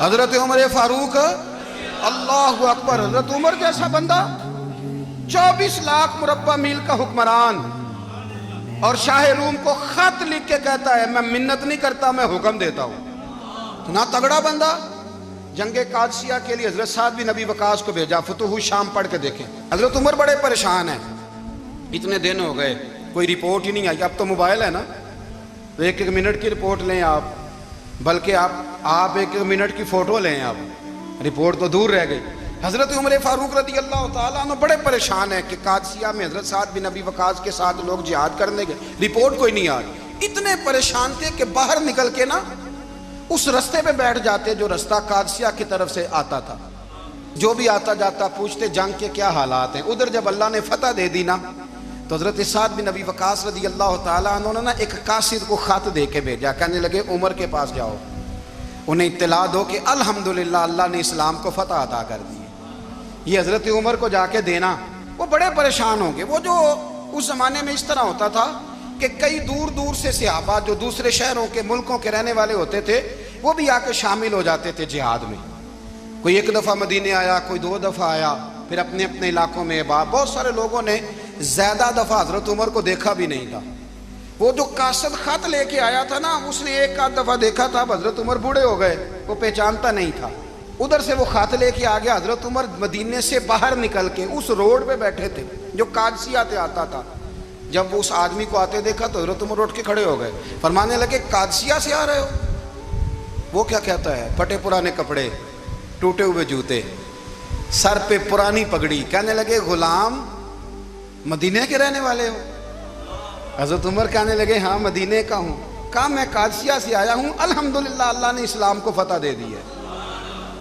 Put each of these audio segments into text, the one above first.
حضرت عمر فاروق اللہ اکبر، حضرت عمر جیسا بندہ 24 لاکھ مربع میل کا حکمران، اور شاہ روم کو خط لکھ کے کہتا ہے میں منت نہیں کرتا، میں حکم دیتا ہوں۔ اتنا تگڑا بندہ۔ جنگ قادسیہ کے لیے حضرت سعد بن ابی وقاص کو بھیجا، فتوح شام پڑھ کے دیکھیں۔ حضرت عمر بڑے پریشان ہیں، اتنے دن ہو گئے کوئی رپورٹ ہی نہیں آئی۔ اب تو موبائل ہے نا، تو ایک ایک منٹ کی رپورٹ لیں آپ، بلکہ آپ ایک ایک منٹ کی فوٹو لیں، آپ رپورٹ تو دور رہ گئی۔ حضرت عمر فاروق رضی اللہ تعالیٰ عنہ بڑے پریشان ہیں کہ قادسیہ میں حضرت سعد بن ابی وقاص کے ساتھ لوگ جہاد کرنے گئے، رپورٹ کوئی نہیں آئی۔ اتنے پریشان تھے کہ باہر نکل کے نا اس رستے پہ بیٹھ جاتے جو رستہ قادسیہ کی طرف سے آتا تھا، جو بھی آتا جاتا پوچھتے جنگ کے کیا حالات ہیں۔ ادھر جب اللہ نے فتح دے دی نا، تو حضرت سعد بن ابی وقاص رضی اللہ تعالیٰ عنہ نے ایک قاصد کو خط دے کے بھیجا، کہنے لگے عمر کے پاس جاؤ، انہیں اطلاع دو کہ الحمدللہ اللہ نے اسلام کو فتح عطا کر دی ہے۔ یہ حضرت عمر کو جا کے دینا، وہ بڑے پریشان ہوں گے۔ وہ جو اس زمانے میں اس طرح ہوتا تھا کہ کئی دور دور سے صحابہ جو دوسرے شہروں کے ملکوں کے رہنے والے ہوتے تھے، وہ بھی آ کے شامل ہو جاتے تھے جہاد میں۔ کوئی ایک دفعہ مدینے آیا، کوئی 2 دفعہ آیا، پھر اپنے اپنے علاقوں میں۔ بہت سارے لوگوں نے زیادہ دفعہ حضرت عمر کو دیکھا بھی نہیں تھا۔ وہ جو قاصد خط لے کے آیا تھا نا، اس نے ایک آدھ دفعہ دیکھا تھا، حضرت عمر بوڑھے ہو گئے، وہ پہچانتا نہیں تھا۔ ادھر سے وہ خط لے کے آ گیا، حضرت عمر مدینے سے باہر نکل کے اس روڈ پہ بیٹھے تھے جو قادسیہ سے آتا تھا۔ جب وہ اس آدمی کو آتے دیکھا تو حضرت عمر اٹھ کے کھڑے ہو گئے، فرمانے لگے قادسیہ سے آ رہے ہو؟ وہ کیا کہتا ہے؟ پھٹے پرانے کپڑے، ٹوٹے ہوئے جوتے، سر پہ پرانی پگڑی۔ کہنے لگے غلام مدینے کے رہنے والے ہو؟ حضرت عمر کہنے لگے ہاں مدینے کا ہوں۔ کہا میں قادسیہ سے آیا ہوں، الحمدللہ اللہ نے اسلام کو فتح دے دی ہے،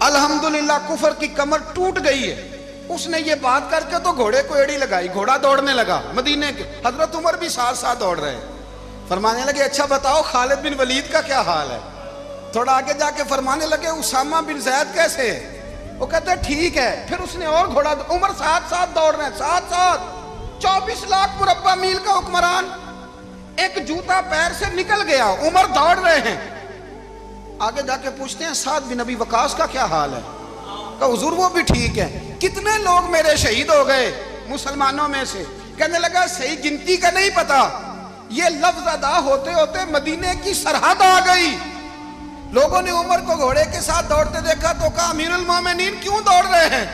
الحمدللہ کفر کی کمر ٹوٹ گئی ہے۔ اس نے یہ بات کر کے تو گھوڑے کو ایڑی لگائی، گھوڑا دوڑنے لگا مدینے کے، حضرت عمر بھی ساتھ ساتھ دوڑ رہے۔ فرمانے لگے اچھا بتاؤ خالد بن ولید کا کیا حال ہے؟ تھوڑا آگے جا کے فرمانے لگے اسامہ بن زید کیسے ہے؟ وہ کہتے ہیں ٹھیک ہے۔ پھر اس نے اور گھوڑا، عمر ساتھ ساتھ دوڑ رہے ہیں، ساتھ ساتھ 24 لاکھ مربع میل کا حکمران، ایک جوتا پیر سے نکل گیا، عمر دوڑ رہے ہیں۔ آگے جا کے پوچھتے ہیں سعد بن ابی وقاص کا کیا حال ہے؟ کہا حضور وہ بھی ٹھیک ہے۔ کتنے لوگ میرے شہید ہو گئے مسلمانوں میں سے؟ کہنے لگا صحیح گنتی کا نہیں پتا، یہ لفظ ادا ہوتے ہوتے مدینے کی سرحد آ گئی۔ لوگوں نے عمر کو گھوڑے کے ساتھ دوڑتے دیکھا تو کہا امیر المومنین کیوں دوڑ رہے ہیں؟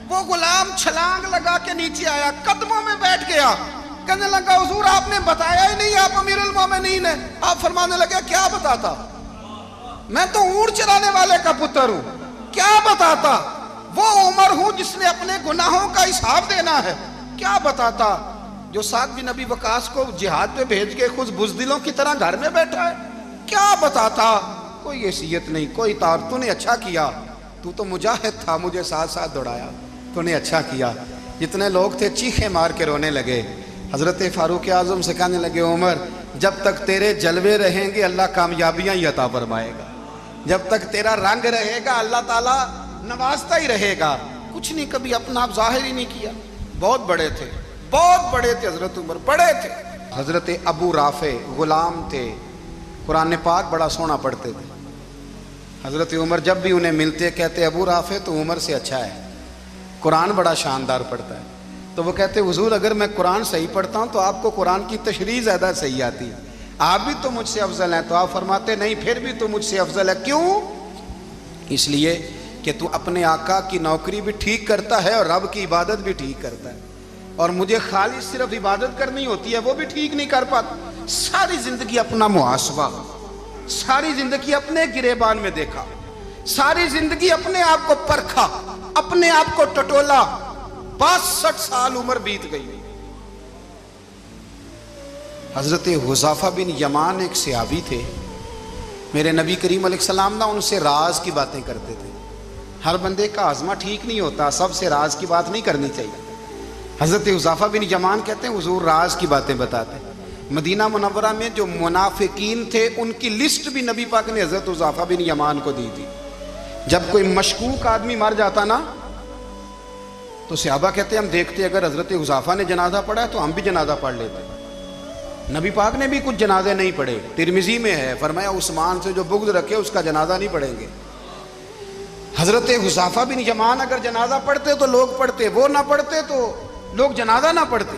وہ غلام چھلانگ لگا کے نیچے آیا، قدموں میں بیٹھ گیا، کہنے لگا حضور آپ نے بتایا ہی نہیں آپ امیر المومنین ہیں۔ آپ فرمانے لگے کیا بتاتا؟ میں تو اونٹ چرانے والے کا پتر ہوں، کیا بتاتا؟ وہ عمر ہوں جس نے اپنے گناہوں کا حساب دینا ہے، کیا بتاتا؟ جو سعد بن ابی وقاص کو جہاد پہ بھیج کے خود بزدلوں کی طرح گھر میں بیٹھا ہے، کیا بتاتا؟ کوئی حیثیت نہیں، کوئی تار۔ تو نے اچھا کیا، تو تو مجاہد تھا، مجھے ساتھ ساتھ دوڑایا، تو نے اچھا کیا۔ جتنے لوگ تھے چیخیں مار کے رونے لگے۔ حضرت فاروق اعظم سے کہنے لگے عمر جب تک تیرے جلوے رہیں گے اللہ کامیابیاں ہی عطا فرمائے گا، جب تک تیرا رنگ رہے گا اللہ تعالیٰ نوازتا ہی رہے گا۔ کچھ نہیں کبھی اپنا آپ ظاہر ہی نہیں کیا۔ بہت بڑے تھے، بہت بڑے تھے حضرت عمر، بڑے تھے۔ حضرت ابو رافع غلام تھے، قرآن پاک بڑا سونا پڑھتے تھے۔ حضرت عمر جب بھی انہیں ملتے کہتے ابو رافع تو عمر سے اچھا ہے، قرآن بڑا شاندار پڑھتا ہے۔ تو وہ کہتے حضور اگر میں قرآن صحیح پڑھتا ہوں تو آپ کو قرآن کی تشریح زیادہ صحیح آتی ہے، آپ بھی تو مجھ سے افضل ہیں۔ تو آپ فرماتے نہیں پھر بھی تو مجھ سے افضل ہے۔ کیوں؟ اس لیے کہ تو اپنے آقا کی نوکری بھی ٹھیک کرتا ہے اور رب کی عبادت بھی ٹھیک کرتا ہے، اور مجھے خالص صرف عبادت کرنی ہوتی ہے وہ بھی ٹھیک نہیں کر پاتا۔ ساری زندگی اپنا محاسبہ، ساری زندگی اپنے گریبان میں دیکھا، ساری زندگی اپنے آپ کو پرکھا، اپنے آپ کو ٹٹولا۔ 62 سال عمر بیت گئی۔ حضرت حذیفہ بن یمان ایک صحابی تھے، میرے نبی کریم علیہ السلام نا ان سے راز کی باتیں کرتے تھے۔ ہر بندے کا ہاضمہ ٹھیک نہیں ہوتا، سب سے راز کی بات نہیں کرنی چاہیے۔ حضرت حذیفہ بن یمان کہتے ہیں حضور راز کی باتیں بتاتے۔ مدینہ منورہ میں جو منافقین تھے ان کی لسٹ بھی نبی پاک نے حضرت حذیفہ بن یمان کو دی تھی۔ جب کوئی مشکوک آدمی مر جاتا نا تو صحابہ کہتے ہیں ہم دیکھتے اگر حضرت حذیفہ نے جنازہ پڑھا ہے تو ہم بھی جنازہ پڑھ لیتے۔ نبی پاک نے بھی کچھ جنازے نہیں پڑھے، ترمذی میں ہے، فرمایا عثمان سے جو بغض رکھے اس کا جنازہ نہیں پڑھیں گے۔ حضرت حذیفہ بن یمان اگر جنازہ پڑھتے تو لوگ پڑھتے، وہ نہ پڑھتے تو لوگ جنازہ نہ پڑھتے۔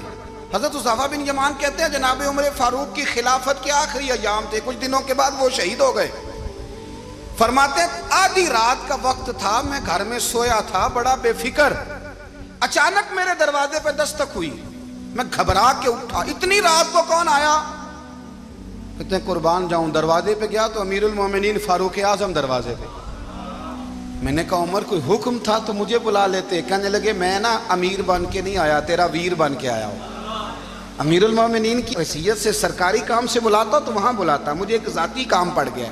حضرت حذیفہ بن یمان کہتے ہیں جناب عمر فاروق کی خلافت کے آخری ایام تھے، کچھ دنوں کے بعد وہ شہید ہو گئے۔ فرماتے ہیں آدھی رات کا وقت تھا، میں گھر میں سویا تھا بڑا بے فکر، اچانک میرے دروازے پہ دستک ہوئی، میں گھبرا کے اٹھا، اتنی رات کو کون آیا؟ کہتے ہیں قربان جاؤں، دروازے پہ گیا تو امیر المومنین فاروق اعظم دروازے پہ۔ میں نے کہا عمر کوئی حکم تھا تو مجھے بلا لیتے۔ کہنے لگے میں نا امیر بن کے نہیں آیا، تیرا ویر بن کے آیا ہوں۔ امیر المومنین کی حیثیت سے سرکاری کام سے بلاتا تو وہاں بلاتا، مجھے ایک ذاتی کام پڑ گیا۔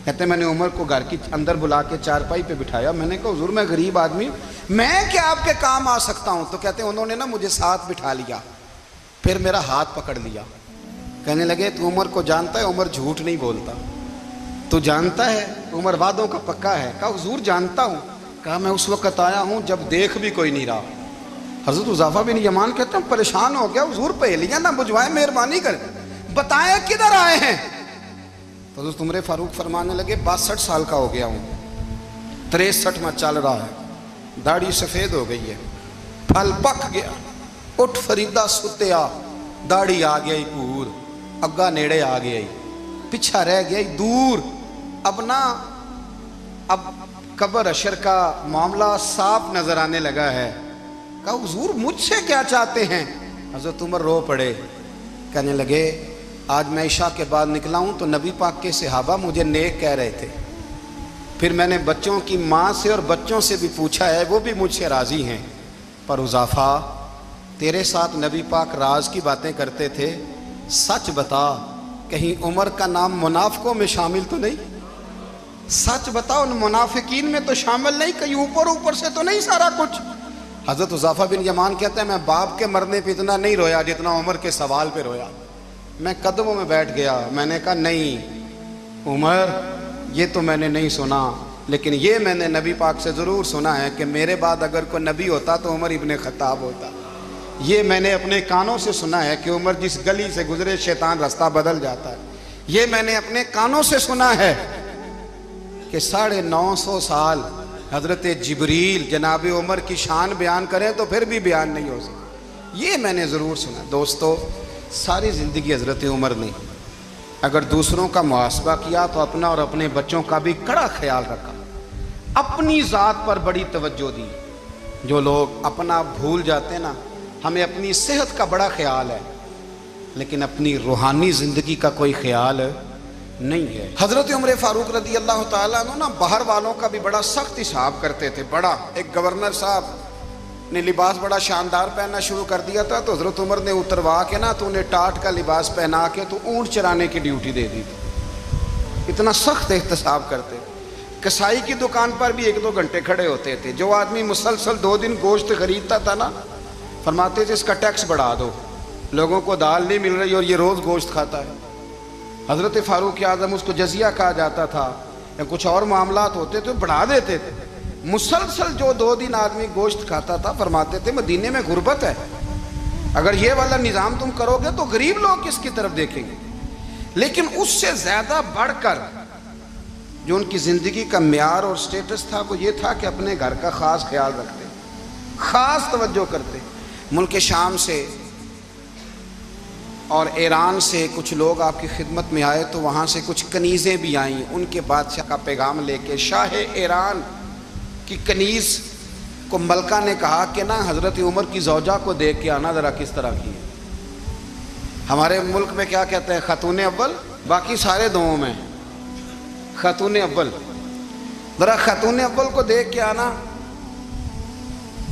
کہتے ہیں میں نے عمر کو گھر کی اندر بلا کے چارپائی پہ بٹھایا، میں نے کہا حضور میں غریب آدمی ہوں، میں کیا آپ کے کام آ سکتا ہوں؟ تو کہتے ہیں انہوں نے نا مجھے ساتھ بٹھا لیا، پھر میرا ہاتھ پکڑ لیا، کہنے لگے تو عمر کو جانتا ہے؟ عمر جھوٹ نہیں بولتا، تو جانتا ہے عمر وعدوں کا پکا ہے؟ کہا حضور جانتا ہوں۔ کہا میں اس وقت آیا ہوں جب دیکھ بھی کوئی نہیں رہا۔ حضرت حذیفہ بن یمان کہتے ہیں پریشان ہو گیا، حضور پہیلیاں نہ بجھوائے، مہربانی کر بتائیں کدھر آئے ہیں؟ تو حضرت عمر فاروق فرمانے لگے 62 سال کا ہو گیا ہوں، 63 میں چل رہا ہے، داڑھی سفید ہو گئی ہے، پھل پک گیا، اٹھ فریدہ ستیا، داڑھی آ گئی پور، اگا نیڑے آ گئی، پیچھا رہ گئی دور، اب قبر اشر کا معاملہ صاف نظر آنے لگا ہے۔ کہا حضور مجھ سے کیا چاہتے ہیں؟ حضرت عمر رو پڑے، کہنے لگے آج میں عشاء کے بعد نکلا ہوں تو نبی پاک کے صحابہ مجھے نیک کہہ رہے تھے، پھر میں نے بچوں کی ماں سے اور بچوں سے بھی پوچھا ہے، وہ بھی مجھ سے راضی ہیں، پر حذیفہ تیرے ساتھ نبی پاک راز کی باتیں کرتے تھے، سچ بتا کہیں عمر کا نام منافقوں میں شامل تو نہیں؟ سچ بتا ان منافقین میں تو شامل نہیں، کہیں اوپر سے تو نہیں سارا کچھ؟ حضرت حذیفہ بن یمان کہتے ہیں میں باپ کے مرنے پہ اتنا نہیں رویا جتنا عمر کے سوال پہ رویا۔ میں قدموں میں بیٹھ گیا، میں نے کہا نہیں عمر یہ تو میں نے نہیں سنا، لیکن یہ میں نے نبی پاک سے ضرور سنا ہے کہ میرے بعد اگر کوئی نبی ہوتا تو عمر ابن خطاب ہوتا۔ یہ میں نے اپنے کانوں سے سنا ہے کہ عمر جس گلی سے گزرے شیطان رستہ بدل جاتا ہے۔ یہ میں نے اپنے کانوں سے سنا ہے کہ 950 سال حضرت جبریل جناب عمر کی شان بیان کریں تو پھر بھی بیان نہیں ہو سکتا، یہ میں نے ضرور سنا۔ دوستو ساری زندگی حضرت عمر نے اگر دوسروں کا محاسبہ کیا تو اپنا اور اپنے بچوں کا بھی کڑا خیال رکھا، اپنی ذات پر بڑی توجہ دی۔ جو لوگ اپنا بھول جاتے نا، ہمیں اپنی صحت کا بڑا خیال ہے لیکن اپنی روحانی زندگی کا کوئی خیال نہیں ہے۔ حضرت عمر فاروق رضی اللہ تعالیٰ عنہ نا باہر والوں کا بھی بڑا سخت حساب کرتے تھے۔ بڑا ایک گورنر صاحب نے لباس بڑا شاندار پہننا شروع کر دیا تھا تو حضرت عمر نے اتروا کے نا تو انہیں ٹاٹ کا لباس پہنا کے تو اونٹ چرانے کی ڈیوٹی دے دی تھی، اتنا سخت احتساب کرتے۔ کسائی کی دکان پر بھی 1-2 گھنٹے کھڑے ہوتے تھے، جو آدمی مسلسل 2 دن گوشت خریدتا تھا نا فرماتے تھے اس کا ٹیکس بڑھا دو، لوگوں کو دال نہیں مل رہی اور یہ روز گوشت کھاتا ہے۔ حضرت فاروق اعظم اس کو جزیہ کہا جاتا تھا، یا کچھ اور معاملات ہوتے تھے بڑھا دیتے تھے۔ مسلسل جو 2 دن آدمی گوشت کھاتا تھا فرماتے تھے مدینے میں غربت ہے، اگر یہ والا نظام تم کرو گے تو غریب لوگ کس کی طرف دیکھیں گے۔ لیکن اس سے زیادہ بڑھ کر جو ان کی زندگی کا معیار اور سٹیٹس تھا وہ یہ تھا کہ اپنے گھر کا خاص خیال رکھتے، خاص توجہ کرتے۔ ملک شام سے اور ایران سے کچھ لوگ آپ کی خدمت میں آئے تو وہاں سے کچھ کنیزیں بھی آئیں، ان کے بادشاہ کا پیغام لے کے۔ شاہ ایران کی کنیز کو ملکہ نے کہا کہ نا حضرت عمر کی زوجہ کو دیکھ کے آنا ذرا کس طرح کی ہے۔ ہمارے ملک میں کیا کہتے ہیں خاتون اول، باقی سارے دوؤں میں خاتون اول، ذرا خاتون اول کو دیکھ کے آنا۔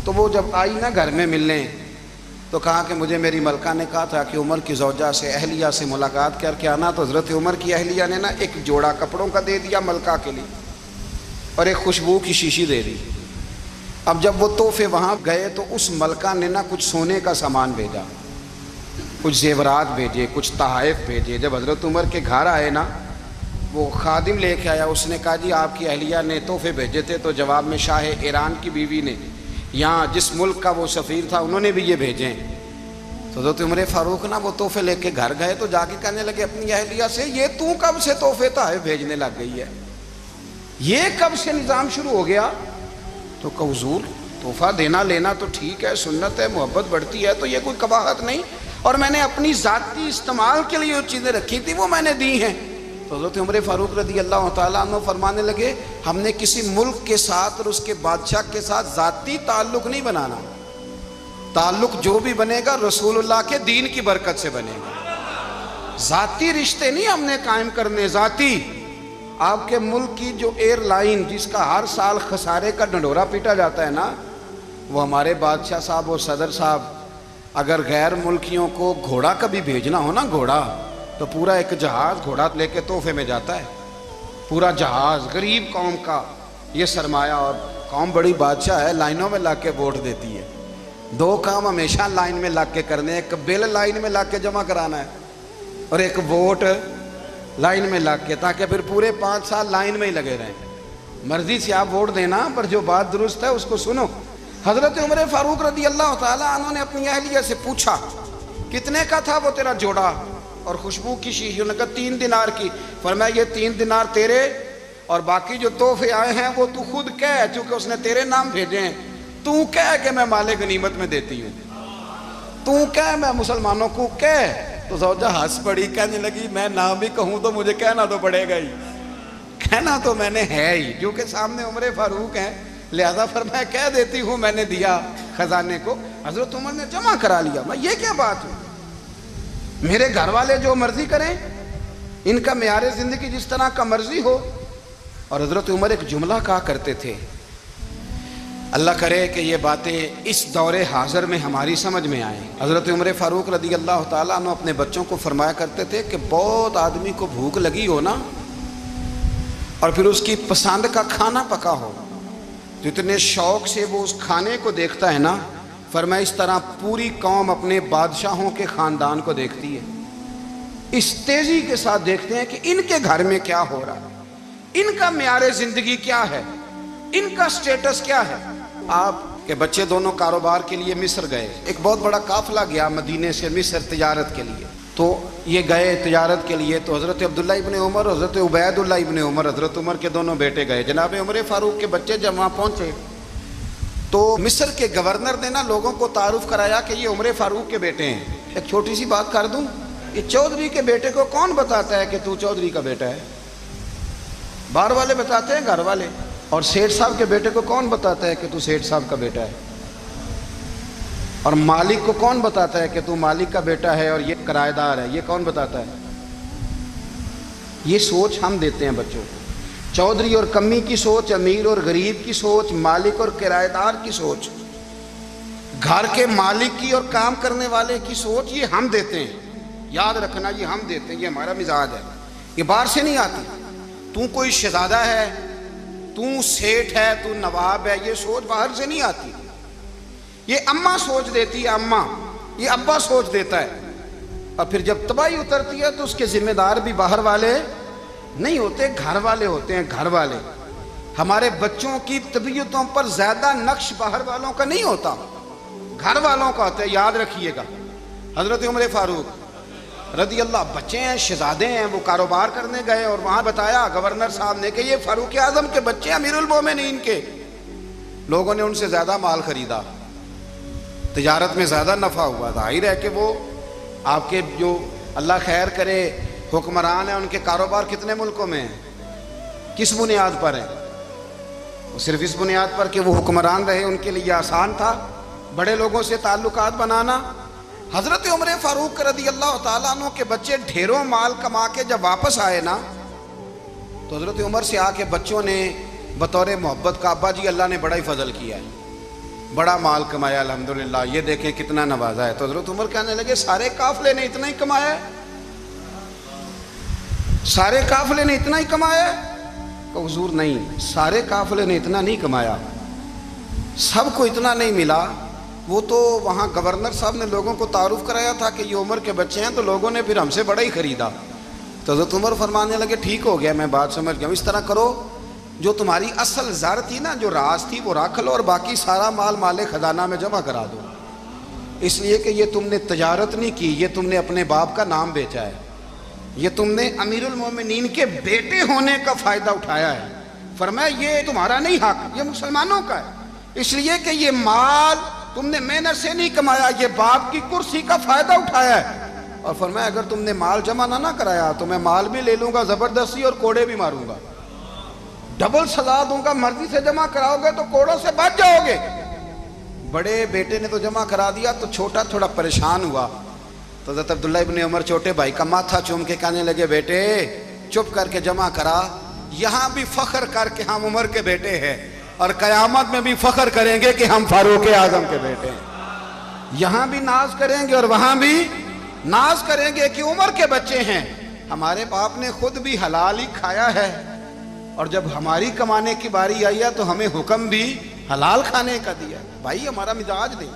تو وہ جب آئی نا گھر میں ملنے تو کہا کہ مجھے میری ملکہ نے کہا تھا کہ عمر کی زوجہ سے اہلیہ سے ملاقات کر کے آنا، تو حضرت عمر کی اہلیہ نے نا ایک جوڑا کپڑوں کا دے دیا ملکہ کے لیے اور ایک خوشبو کی شیشی دے دی۔ اب جب وہ تحفے وہاں گئے تو اس ملکہ نے نا کچھ سونے کا سامان بھیجا، کچھ زیورات بھیجے، کچھ تحائف بھیجے۔ جب حضرت عمر کے گھر آئے نا وہ خادم لے کے آیا، اس نے کہا جی آپ کی اہلیہ نے تحفے بھیجے تھے، تو جواب میں شاہ ایران کی بیوی نے یہاں جس ملک کا وہ سفیر تھا انہوں نے بھی یہ بھیجے۔ تو حضرت عمر فاروق نا وہ تحفے لے کے گھر گئے تو جا کے کہنے لگے اپنی اہلیہ سے یہ تو کب سے تحفے تحائف بھیجنے لگ گئی ہے؟ یہ کب سے نظام شروع ہو گیا؟ تو کہ حضور تحفہ دینا لینا تو ٹھیک ہے، سنت ہے، محبت بڑھتی ہے، تو یہ کوئی قباحت نہیں، اور میں نے اپنی ذاتی استعمال کے لیے جو چیزیں رکھی تھی وہ میں نے دی ہیں۔ تو حضرت عمر فاروق رضی اللہ تعالیٰ عنہ فرمانے لگے ہم نے کسی ملک کے ساتھ اور اس کے بادشاہ کے ساتھ ذاتی تعلق نہیں بنانا، تعلق جو بھی بنے گا رسول اللہ کے دین کی برکت سے بنے گا، ذاتی رشتے نہیں ہم نے قائم کرنے۔ ذاتی آپ کے ملک کی جو ایئر لائن جس کا ہر سال خسارے کا ڈنڈورا پیٹا جاتا ہے نا، وہ ہمارے بادشاہ صاحب اور صدر صاحب اگر غیر ملکیوں کو گھوڑا کبھی بھیجنا ہو نا، گھوڑا، تو پورا ایک جہاز گھوڑا لے کے تحفے میں جاتا ہے، پورا جہاز غریب قوم کا یہ سرمایہ، اور قوم بڑی بادشاہ ہے، لائنوں میں لا کے ووٹ دیتی ہے۔ دو کام ہمیشہ لائن میں لا کے کرنے، ایک بل لائن میں لا کے جمع کرانا ہے اور ایک ووٹ لائن میں لا کے، تاکہ پھر پورے 5 سال لائن میں ہی لگے رہیں۔ مرضی سے آپ ووٹ دینا، پر جو بات درست ہے اس کو سنو۔ حضرت عمر فاروق رضی اللہ تعالیٰ عنہ نے اپنی اہلیہ سے پوچھا کتنے کا تھا وہ تیرا جوڑا اور خوشبو کی شیشی؟ انہوں نے کہا 3 دینار کی۔ فرمایا یہ 3 دینار تیرے، اور باقی جو تحفے آئے ہیں وہ تو خود کہہ، چونکہ اس نے تیرے نام بھیجے ہیں، تو کہہ کہ میں مال غنیمت میں دیتی ہوں، تو کہہ میں مسلمانوں کو کہہ۔ تو زوجہ ہنس پڑی، کہنے لگی میں نہ بھی کہوں تو مجھے کہنا تو پڑے گا ہی، کہنا تو میں نے ہے ہی، کیونکہ سامنے عمر فاروق ہیں، لہذا فرمایا کہہ دیتی ہوں میں نے دیا خزانے کو۔ حضرت عمر نے جمع کرا لیا۔ میں یہ کیا بات ہے، میرے گھر والے جو مرضی کریں، ان کا معیار زندگی جس طرح کا مرضی ہو۔ اور حضرت عمر ایک جملہ کہا کرتے تھے، اللہ کرے کہ یہ باتیں اس دور حاضر میں ہماری سمجھ میں آئیں۔ حضرت عمر فاروق رضی اللہ تعالیٰ عنہ اپنے بچوں کو فرمایا کرتے تھے کہ بہت آدمی کو بھوک لگی ہو نا، اور پھر اس کی پسند کا کھانا پکا ہو، جتنے شوق سے وہ اس کھانے کو دیکھتا ہے نا، فرمایا اس طرح پوری قوم اپنے بادشاہوں کے خاندان کو دیکھتی ہے، اس تیزی کے ساتھ دیکھتے ہیں کہ ان کے گھر میں کیا ہو رہا ہے، ان کا معیار زندگی کیا ہے، ان کا سٹیٹس کیا ہے۔ آپ کے بچے دونوں کاروبار کے لیے مصر گئے، ایک بہت بڑا قافلہ گیا مدینے سے مصر تجارت کے لیے، تو یہ گئے تجارت کے لیے، تو حضرت عبداللہ ابن عمر، حضرت عبید اللہ ابن عمر، حضرت عمر کے دونوں بیٹے گئے۔ جناب عمر فاروق کے بچے جب وہاں پہنچے تو مصر کے گورنر نے نا لوگوں کو تعارف کرایا کہ یہ عمر فاروق کے بیٹے ہیں۔ ایک چھوٹی سی بات کر دوں، یہ چودھری کے بیٹے کو کون بتاتا ہے کہ تو چودھری کا بیٹا ہے؟ باہر والے بتاتے ہیں، گھر والے۔ اور سیٹھ صاحب کے بیٹے کو کون بتاتا ہے کہ تو سیٹھ صاحب کا بیٹا ہے؟ اور مالک کو کون بتاتا ہے کہ تو مالک کا بیٹا ہے اور یہ کرایہ دار ہے؟ یہ کون بتاتا ہے؟ یہ سوچ ہم دیتے ہیں بچوں کو، چودھری اور کمی کی سوچ، امیر اور غریب کی سوچ، مالک اور کرایہ دار کی سوچ، گھر کے مالک کی اور کام کرنے والے کی سوچ، یہ ہم دیتے ہیں۔ یاد رکھنا، یہ ہم دیتے ہیں، یہ ہمارا مزاج ہے، یہ باہر سے نہیں آتی۔ تو کوئی شہزادہ ہے، تو سیٹھ ہے، تو نواب ہے، یہ سوچ باہر سے نہیں آتی، یہ اماں سوچ دیتی ہے، اماں، یہ ابا سوچ دیتا ہے۔ اور پھر جب تباہی اترتی ہے تو اس کے ذمہ دار بھی باہر والے نہیں ہوتے، گھر والے ہوتے ہیں، گھر والے۔ ہمارے بچوں کی طبیعتوں پر زیادہ نقش باہر والوں کا نہیں ہوتا، گھر والوں کا ہوتا ہے، یاد رکھیے گا۔ حضرت عمر فاروق رضی اللہ، بچے ہیں، شہزادے ہیں، وہ کاروبار کرنے گئے اور وہاں بتایا گورنر صاحب نے کہ یہ فاروق اعظم کے بچے، امیر المومنین کے۔ لوگوں نے ان سے زیادہ مال خریدا، تجارت میں زیادہ نفع ہوا، ظاہر ہے کہ وہ آپ کے جو اللہ خیر کرے حکمران ہیں، ان کے کاروبار کتنے ملکوں میں ہیں، کس بنیاد پر ہیں؟ صرف اس بنیاد پر کہ وہ حکمران رہے، ان کے لیے آسان تھا بڑے لوگوں سے تعلقات بنانا۔ حضرت عمر فاروق رضی اللہ تعالیٰ عنہ کے بچے ڈھیروں مال کما کے جب واپس آئے نا، تو حضرت عمر سے آ کے بچوں نے بطور محبت کا، ابا جی اللہ نے بڑا ہی فضل کیا ہے، بڑا مال کمایا الحمدللہ، یہ دیکھیں کتنا نوازا ہے۔ تو حضرت عمر کہنے لگے سارے قافلے نے اتنا ہی کمایا ہے، سارے قافلے نے اتنا ہی کمایا ہے؟ کہ حضور نہیں، سارے قافلے نے اتنا نہیں کمایا، سب کو اتنا نہیں ملا۔ وہ تو وہاں گورنر صاحب نے لوگوں کو تعارف کرایا تھا کہ یہ عمر کے بچے ہیں، تو لوگوں نے پھر ہم سے بڑا ہی خریدا۔ تو حضرت عمر فرمانے لگے ٹھیک ہو گیا، میں بات سمجھ گیا، اس طرح کرو، جو تمہاری اصل زر تھی نا، جو راز تھی، وہ رکھ لو، اور باقی سارا مال مال خزانہ میں جمع کرا دو، اس لیے کہ یہ تم نے تجارت نہیں کی، یہ تم نے اپنے باپ کا نام بیچا ہے، یہ تم نے امیر المومنین کے بیٹے ہونے کا فائدہ اٹھایا ہے، فرمایا یہ تمہارا نہیں حق، یہ مسلمانوں کا ہے، اس لیے کہ یہ مال تم نے محنت سے نہیں کمایا، یہ باپ کی کرسی کا فائدہ اٹھایا ہے۔ اور فرمایا اگر تم نے مال جمع نہ کرایا تو میں مال بھی لے لوں گا زبردستی اور کوڑے بھی ماروں گا، ڈبل سزا دوں گا۔ مرضی سے جمع کراؤ گے تو کوڑوں سے بچ جاؤ گے۔ بڑے بیٹے نے تو جمع کرا دیا تو چھوٹا تھوڑا پریشان ہوا، تو حضرت عبداللہ ابن عمر چھوٹے بھائی کا ماتھا چوم کے کہنے لگے بیٹے چپ کر کے جمع کرا، یہاں بھی فخر کر کے ہم عمر کے بیٹے ہیں اور قیامت میں بھی فخر کریں گے کہ ہم فاروق اعظم کے بیٹے ہیں۔ یہاں بھی ناز کریں گے اور وہاں بھی ناز کریں گے کہ عمر کے بچے ہیں۔ ہمارے باپ نے خود بھی حلال ہی کھایا ہے، اور جب ہماری کمانے کی باری آئی ہے تو ہمیں حکم بھی حلال کھانے کا دیا۔ بھائی ہمارا مزاج دیں۔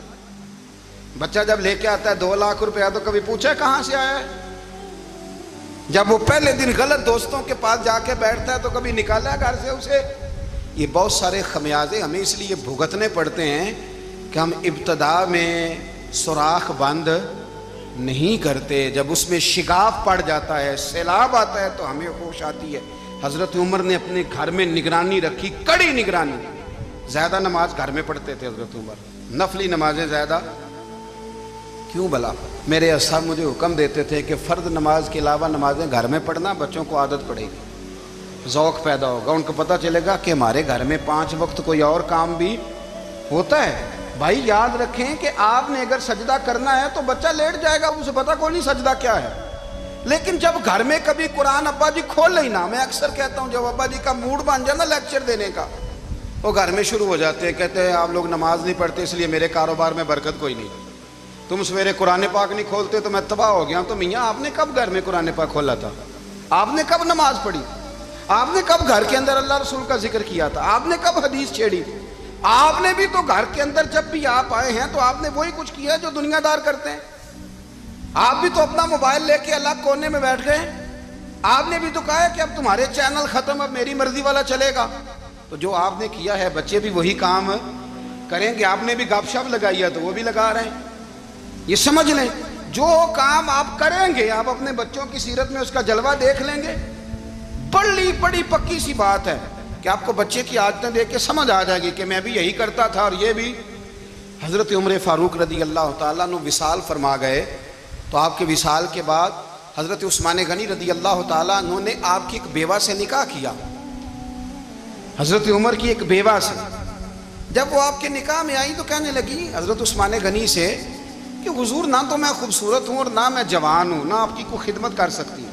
بچہ جب لے کے آتا ہے 2 لاکھ روپیہ تو کبھی پوچھے کہاں سے آیا ہے؟ جب وہ پہلے دن غلط دوستوں کے پاس جا کے بیٹھتا ہے تو کبھی نکالا ہے گھر سے اسے؟ یہ بہت سارے خمیازے ہمیں اس لیے بھگتنے پڑتے ہیں کہ ہم ابتدا میں سوراخ بند نہیں کرتے، جب اس میں شگاف پڑ جاتا ہے، سیلاب آتا ہے تو ہمیں ہوش آتی ہے۔ حضرت عمر نے اپنے گھر میں نگرانی رکھی، کڑی نگرانی۔ زیادہ نماز گھر میں پڑھتے تھے حضرت عمر، نفلی نمازیں زیادہ کیوں بلا؟ میرے اصحاب مجھے حکم دیتے تھے کہ فرض نماز کے علاوہ نمازیں گھر میں پڑھنا، بچوں کو عادت پڑے گی، ذوق پیدا ہوگا، ان کو پتہ چلے گا کہ ہمارے گھر میں 5 وقت کوئی اور کام بھی ہوتا ہے۔ بھائی یاد رکھیں کہ آپ نے اگر سجدہ کرنا ہے تو بچہ لیٹ جائے گا، اسے پتہ کوئی نہیں سجدہ کیا ہے، لیکن جب گھر میں کبھی قرآن ابا جی کھول لینا، میں اکثر کہتا ہوں جب ابا جی کا موڈ بن جائے نا لیکچر دینے کا، وہ گھر میں شروع ہو جاتے ہیں، کہتے ہیں آپ لوگ نماز نہیں پڑھتے اس لیے میرے کاروبار میں برکت کوئی نہیں، تم سویرے قرآن پاک نہیں کھولتے تو میں تباہ ہو گیا ہوں۔ تو میاں آپ نے کب گھر میں قرآن پاک کھولا تھا؟ آپ نے کب نماز پڑھی؟ آپ نے کب گھر کے اندر اللہ رسول کا ذکر کیا تھا؟ آپ نے کب حدیث چھیڑی؟ آپ نے بھی تو گھر کے اندر جب بھی آپ آئے ہیں تو آپ نے وہی کچھ کیا جو دنیا دار کرتے ہیں۔ آپ بھی تو اپنا موبائل لے کے الگ کونے میں بیٹھ گئے، آپ نے بھی تو کہا ہے کہ اب تمہارے چینل ختم، اب میری مرضی والا چلے گا۔ تو جو آپ نے کیا ہے بچے بھی وہی کام کریں گے۔ آپ نے بھی گپ شپ لگائی ہے تو وہ بھی لگا رہے ہیں۔ یہ سمجھ لیں جو کام آپ کریں گے آپ اپنے بچوں کی سیرت میں اس کا جلوہ دیکھ لیں گے۔ بڑی پکی سی بات ہے کہ آپ کو بچے کی عادتیں دیکھ کے سمجھ آ جائے گی کہ میں بھی یہی کرتا تھا اور یہ بھی۔ حضرت عمر فاروق رضی اللہ تعالیٰ عنہ وصال فرما گئے، تو آپ کے وصال کے بعد حضرت عثمان غنی رضی اللہ تعالیٰ عنہ نے آپ کی ایک بیوہ سے نکاح کیا، حضرت عمر کی ایک بیوہ سے۔ جب وہ آپ کے نکاح میں آئی تو کہنے لگی حضرت عثمان غنی سے کہ حضور نہ تو میں خوبصورت ہوں اور نہ میں جوان ہوں، نہ آپ کی کوئی خدمت کر سکتی ہوں،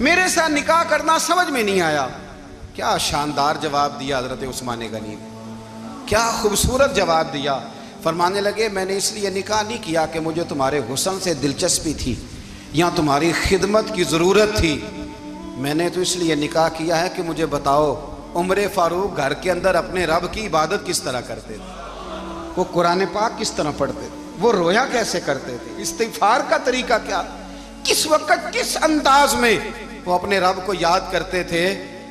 میرے ساتھ نکاح کرنا سمجھ میں نہیں آیا۔ کیا شاندار جواب دیا حضرت عثمان غنی نے، کیا خوبصورت جواب دیا۔ فرمانے لگے میں نے اس لیے نکاح نہیں کیا کہ مجھے تمہارے حسن سے دلچسپی تھی یا تمہاری خدمت کی ضرورت تھی، میں نے تو اس لیے نکاح کیا ہے کہ مجھے بتاؤ عمر فاروق گھر کے اندر اپنے رب کی عبادت کس طرح کرتے تھے، وہ قرآن پاک کس طرح پڑھتے تھے، وہ رویا کیسے کرتے تھے، استغفار کا طریقہ کیا، کس وقت کس انداز میں وہ اپنے رب کو یاد کرتے تھے۔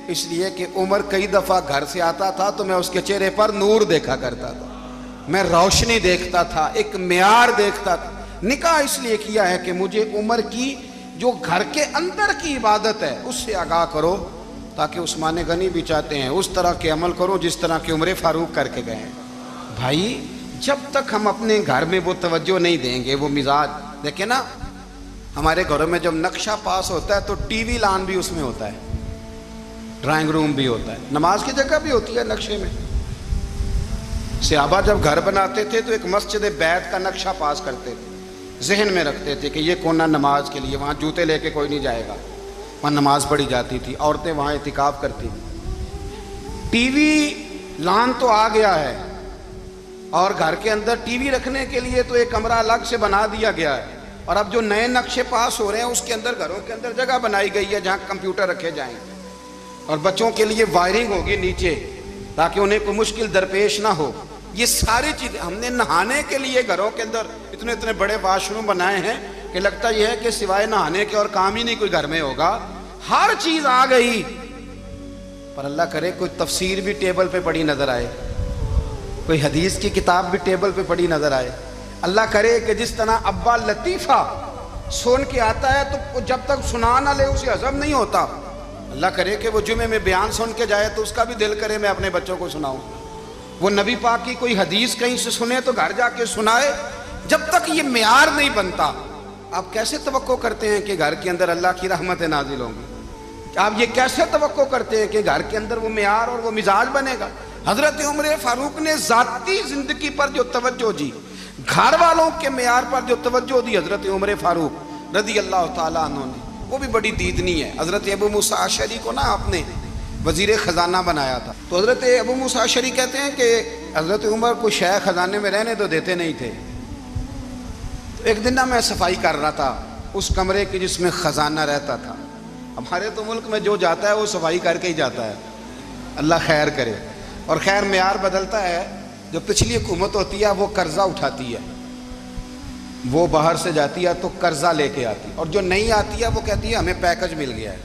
اس لیے کہ عمر کئی دفعہ گھر سے آتا تھا تو میں اس کے چہرے پر نور دیکھا کرتا تھا، میں روشنی دیکھتا تھا، ایک معیار دیکھتا تھا۔ نکاح اس لیے کیا ہے کہ مجھے عمر کی جو گھر کے اندر کی عبادت ہے اس سے آگاہ کرو، تاکہ عثمان غنی بھی چاہتے ہیں اس طرح کے عمل کرو جس طرح کہ عمر فاروق کر کے گئے ہیں۔ بھائی جب تک ہم اپنے گھر میں وہ توجہ نہیں دیں گے، وہ مزاج دیکھیں نا، ہمارے گھروں میں جب نقشہ پاس ہوتا ہے تو ٹی وی لان بھی اس میں ہوتا ہے، ڈرائنگ روم بھی ہوتا ہے، نماز کی جگہ بھی ہوتی ہے نقشے میں۔ صحابہ جب گھر بناتے تھے تو ایک مسجد بیت کا نقشہ پاس کرتے تھے، ذہن میں رکھتے تھے کہ یہ کونا نماز کے لیے، وہاں جوتے لے کے کوئی نہیں جائے گا، وہاں نماز پڑھی جاتی تھی، عورتیں وہاں اعتکاف کرتی تھیں۔ ٹی وی لان تو آ گیا ہے اور گھر کے اندر ٹی وی رکھنے کے لیے تو ایک کمرہ الگ سے بنا دیا گیا ہے، اور اب جو نئے نقشے پاس ہو رہے ہیں اس کے اندر گھروں کے اندر جگہ بنائی گئی ہے جہاں کمپیوٹر رکھے جائیں، اور بچوں کے لیے وائرنگ ہوگی نیچے تاکہ انہیں کوئی مشکل درپیش نہ ہو۔ یہ ساری چیزیں ہم نے نہانے کے لیے گھروں کے اندر اتنے بڑے واش روم بنائے ہیں کہ لگتا یہ ہے کہ سوائے نہانے کے اور کام ہی نہیں کوئی گھر میں ہوگا، ہر چیز آ گئی۔ پر اللہ کرے کوئی تفسیر بھی ٹیبل پہ پڑی نظر آئے، کوئی حدیث کی کتاب بھی ٹیبل پہ پڑی نظر آئے۔ اللہ کرے کہ جس طرح ابا لطیفہ سن کے آتا ہے تو جب تک سنا نہ لے اسے ہضم نہیں ہوتا، اللہ کرے کہ وہ جمعے میں بیان سن کے جائے تو اس کا بھی دل کرے میں اپنے بچوں کو سناؤں. وہ نبی پاک کی کوئی حدیث کہیں سے سنے تو گھر جا کے سنائے. جب تک یہ معیار نہیں بنتا آپ کیسے توقع کرتے ہیں کہ گھر کے اندر اللہ کی رحمتیں نازل ہوں گی؟ آپ یہ کیسے توقع کرتے ہیں کہ گھر کے اندر وہ معیار اور وہ مزاج بنے گا؟ حضرت عمر فاروق نے ذاتی زندگی پر جو توجہ دی، گھر والوں کے معیار پر جو توجہ دی حضرت عمر فاروق رضی اللہ تعالیٰ عنہ نے، وہ بھی بڑی دیدنی ہے. حضرت ابو موسیٰ اشعری کو نا آپ نے وزیر خزانہ بنایا تھا. تو حضرت ابو موسیٰ اشعری کہتے ہیں کہ حضرت عمر کو شیخ خزانے میں رہنے تو دیتے نہیں تھے. تو ایک دن نا میں صفائی کر رہا تھا اس کمرے کی جس میں خزانہ رہتا تھا. ہمارے تو ملک میں جو جاتا ہے وہ صفائی کر کے ہی جاتا ہے، اللہ خیر کرے. اور خیر معیار بدلتا ہے. جو پچھلی حکومت ہوتی ہے وہ قرضہ اٹھاتی ہے، وہ باہر سے جاتی ہے تو قرضہ لے کے آتی ہے، اور جو نہیں آتی ہے وہ کہتی ہے ہمیں پیکج مل گیا ہے.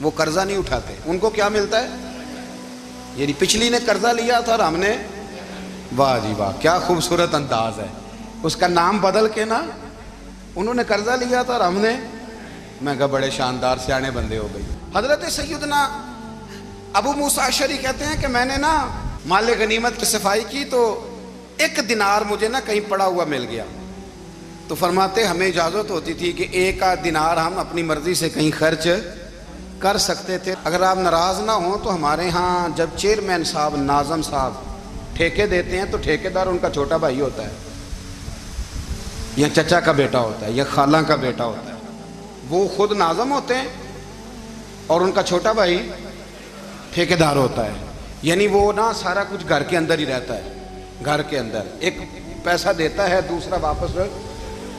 وہ قرضہ نہیں اٹھاتے. ان کو کیا ملتا ہے؟ یعنی پچھلی نے قرضہ لیا تھا اور ہم نے، واہ جی واہ کیا خوبصورت انداز ہے. اس کا نام بدل کے نا، انہوں نے قرضہ لیا تھا اور ہم نے، میں کہا بڑے شاندار سیانے بندے ہو گئی. حضرت سیدنا ابو موسیٰ اشعری کہتے ہیں کہ میں نے نا مال غنیمت کی صفائی کی تو 1 دینار مجھے نا کہیں پڑا ہوا مل گیا. تو فرماتے ہمیں اجازت ہوتی تھی کہ 1 دینار ہم اپنی مرضی سے کہیں خرچ کر سکتے تھے. اگر آپ ناراض نہ ہوں تو ہمارے ہاں جب چیئرمین صاحب، ناظم صاحب ٹھیکے دیتے ہیں تو ٹھیکیدار ان کا چھوٹا بھائی ہوتا ہے، یا چچا کا بیٹا ہوتا ہے، یا خالہ کا بیٹا ہوتا ہے. وہ خود ناظم ہوتے ہیں اور ان کا چھوٹا بھائی ٹھیکیدار ہوتا ہے. یعنی وہ نا سارا کچھ گھر کے اندر ہی رہتا ہے. گھر کے اندر ایک پیسہ دیتا ہے، دوسرا واپس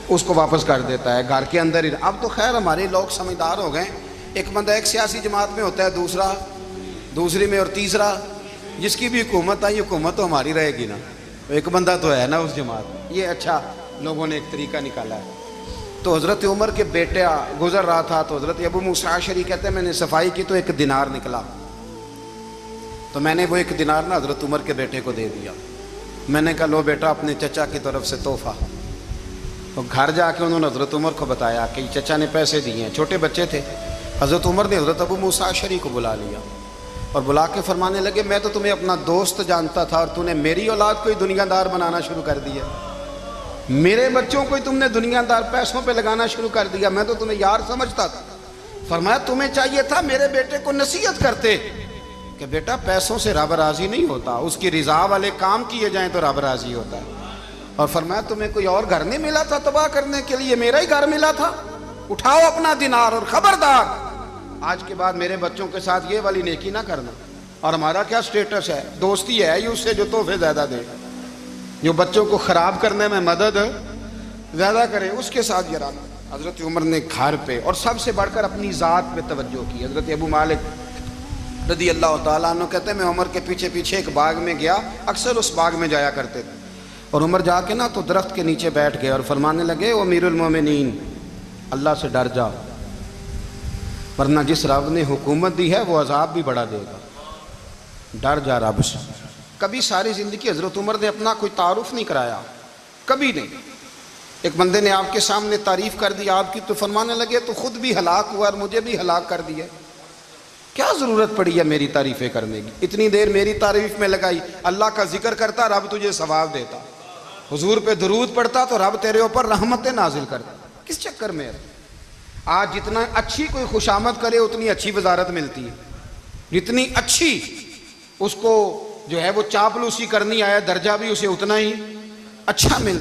اس کو واپس کر دیتا ہے. گھر کے اندر ہی. اب تو خیر ہمارے لوگ سمجھدار ہو گئے. ایک بندہ ایک سیاسی جماعت میں ہوتا ہے، دوسرا دوسری میں، اور تیسرا جس کی بھی حکومت آئی حکومت تو ہماری رہے گی نا. ایک بندہ تو ہے نا اس جماعت میں. یہ اچھا لوگوں نے ایک طریقہ نکالا ہے. تو حضرت عمر کے بیٹے گزر رہا تھا تو حضرت ابو موسیٰ اشعری کہتے ہیں میں نے صفائی کی تو 1 دینار نکلا. تو میں نے وہ 1 دینار نا حضرت عمر کے بیٹے کو دے دیا. میں نے کہا لو بیٹا اپنے چچا کی طرف سے تحفہ. تو گھر جا کے انہوں نے حضرت عمر کو بتایا کہ چچا نے پیسے دیے ہیں. چھوٹے بچے تھے. حضرت عمر نے حضرت ابو موسیٰ اشعری کو بلا لیا اور بلا کے فرمانے لگے میں تو تمہیں اپنا دوست جانتا تھا اور تو نے میری اولاد کو ہی دنیا دار بنانا شروع کر دیا. میرے بچوں کو ہی تم نے دنیا دار پیسوں پہ لگانا شروع کر دیا. میں تو تمہیں یار سمجھتا تھا. فرمایا تمہیں چاہیے تھا میرے بیٹے کو نصیحت کرتے کہ بیٹا پیسوں سے رب راضی نہیں ہوتا، اس کی رضا والے کام کیے جائیں تو رب راضی ہوتا ہے. اور فرمایا تمہیں کوئی اور گھر نہیں ملا تھا تباہ کرنے کے لیے، میرا ہی گھر ملا تھا. اٹھاؤ اپنا دینار اور خبردار آج کے بعد میرے بچوں کے ساتھ یہ والی نیکی نہ کرنا. اور ہمارا کیا سٹیٹس ہے؟ دوستی ہے ہی اس سے جو تحفے زیادہ دے، جو بچوں کو خراب کرنے میں مدد زیادہ کرے، اس کے ساتھ یہ رہنا. حضرت عمر نے گھر پہ اور سب سے بڑھ کر اپنی ذات پہ توجہ کی. حضرت ابو مالک رضی اللہ تعالیٰ عنہ کہتے ہیں میں عمر کے پیچھے پیچھے ایک باغ میں گیا، اکثر اس باغ میں جایا کرتے تھے. اور عمر جا کے نا تو درخت کے نیچے بیٹھ گئے اور فرمانے لگے او امیر المومنین اللہ سے ڈر جا، ورنہ جس رب نے حکومت دی ہے وہ عذاب بھی بڑھا دے گا. ڈر جا رب سے. کبھی ساری زندگی حضرت عمر نے اپنا کوئی تعارف نہیں کرایا، کبھی نہیں. ایک بندے نے آپ کے سامنے تعریف کر دی آپ کی تو فرمانے لگے تو خود بھی ہلاک ہوا اور مجھے بھی ہلاک کر دیا. کیا ضرورت پڑی ہے میری تعریفیں کرنے کی؟ اتنی دیر میری تعریف میں لگائی. اللہ کا ذکر کرتا رب تجھے ثواب دیتا، حضور پہ درود پڑھتا تو رب تیرے اوپر رحمتیں نازل کرتا. کس چکر میں؟ آج جتنا اچھی کوئی خوشامد کرے اتنی اچھی وزارت ملتی ہے، جتنی اچھی اس کو جو ہے وہ چاپلوسی کرنی آیا درجہ بھی اسے اتنا ہی اچھا ملتا.